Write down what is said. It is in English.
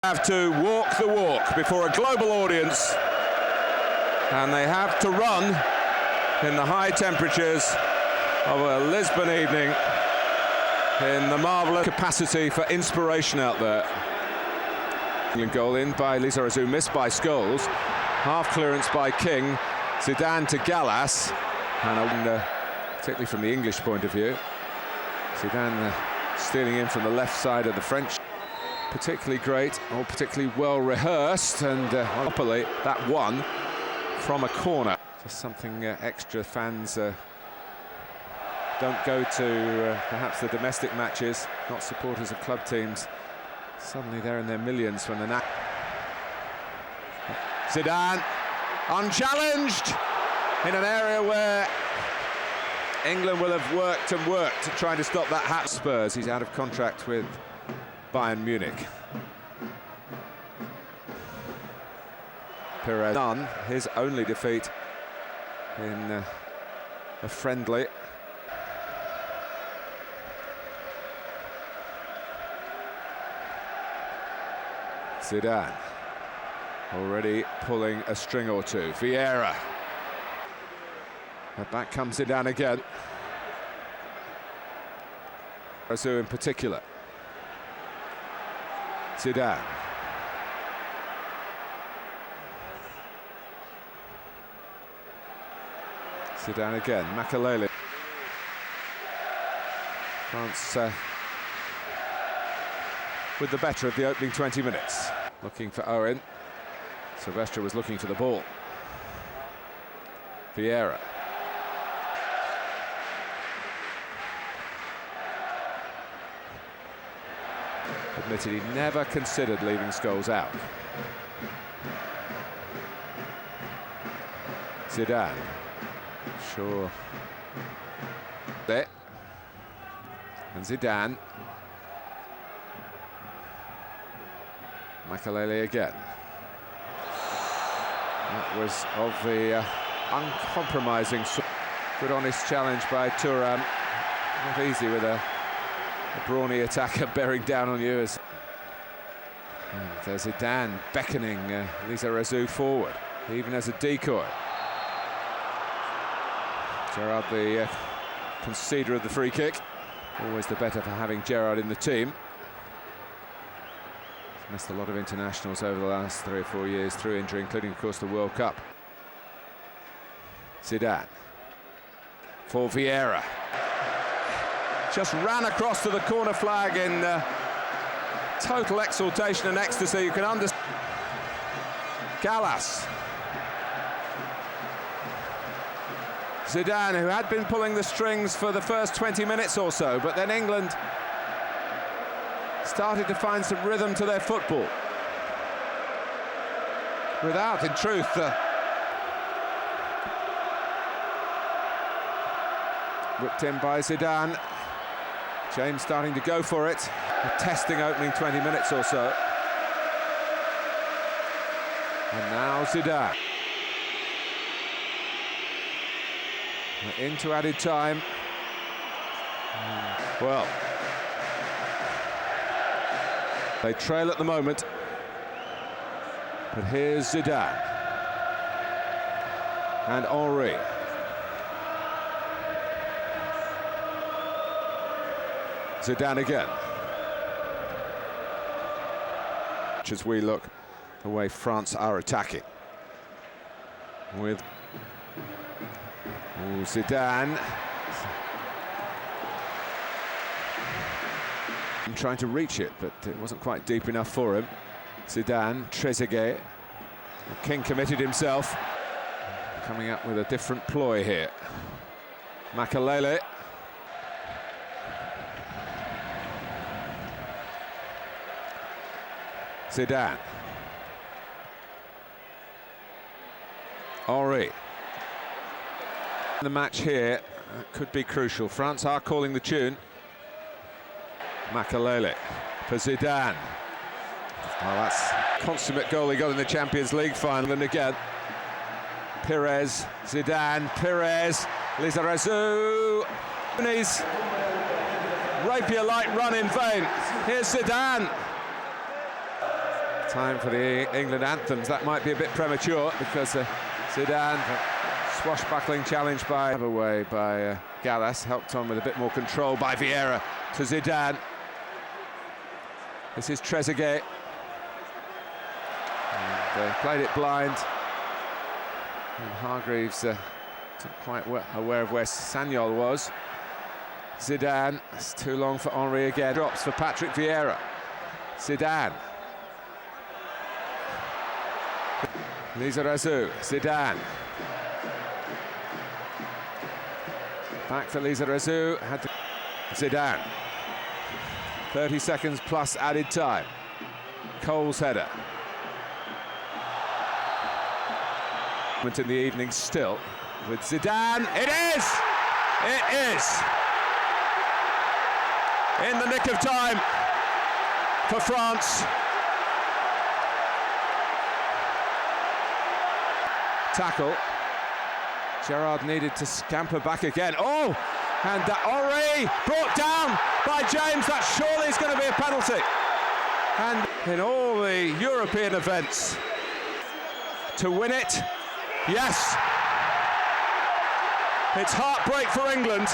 Have to walk the walk before a global audience, and they have to run in the high temperatures of a Lisbon evening in the marvellous capacity for inspiration out there. England goal in by Lizarazu, missed by Scholes, half clearance by King, Zidane to Gallas, and particularly from the English point of view, Zidane stealing in from the left side of the French. Particularly great, or particularly well rehearsed, and properly that one from a corner. Just something extra fans don't go to perhaps the domestic matches, not supporters of club teams. Suddenly they're in their millions when the Zidane unchallenged in an area where England will have worked and worked to try to stop that hat. Spurs, he's out of contract with Bayern Munich. Perez done his only defeat in a friendly. Zidane already pulling a string or two. Vieira. And back comes Zidane again. Razu in particular. Zidane. Zidane again, Makalele. France with the better of the opening 20 minutes. Looking for Owen. Silvestre was looking for the ball. Vieira. Admitted he never considered leaving Scholes out. Zidane. Sure. There. And Zidane. Makalele again. That was of the uncompromising sort. Good honest challenge by Thuram. Not easy with a brawny attacker bearing down on you. And there's Zidane beckoning Lizarazu forward, even as a decoy. Gerrard, the conceder of the free kick. Always the better for having Gerrard in the team. He's missed a lot of internationals over the last 3 or 4 years through injury, including, of course, the World Cup. Zidane. For Vieira. Just ran across to the corner flag in total exultation and ecstasy. You can understand. Gallas. Zidane, who had been pulling the strings for the first 20 minutes or so, but then England started to find some rhythm to their football. Without, in truth, whipped in by Zidane. James starting to go for it. A testing opening 20 minutes or so. And now Zidane. We're into added time. Well, they trail at the moment. But here's Zidane. And Henry. Zidane again. As we look the way France are attacking. With Zidane. Trying to reach it, but it wasn't quite deep enough for him. Zidane, Trezeguet. King committed himself. Coming up with a different ploy here. Makalele. Zidane. Henry. The match here could be crucial. France are calling the tune. Makalele for Zidane. Well, that's consummate goal he got in the Champions League final. And again, Perez, Zidane, Perez, Lizarazu. His rapier-like run in vain. Here's Zidane. Time for the England anthems. That might be a bit premature because Zidane, swashbuckling challenge by away by Gallas, helped on with a bit more control by Vieira to Zidane. This is Trezeguet. And they played it blind. And Hargreaves not quite aware of where Sagnol was. Zidane, it's too long for Henry again. Drops for Patrick Vieira. Zidane. Lizarazu, Zidane. Back for Lizarazu, had to... Zidane. 30 seconds plus added time. Cole's header. In the evening still with Zidane. It is! It is! In the nick of time for France. Tackle. Gerrard needed to scamper back again. Oh! And Henry brought down by James. That surely is going to be a penalty. And in all the European events, to win it, yes. It's heartbreak for England.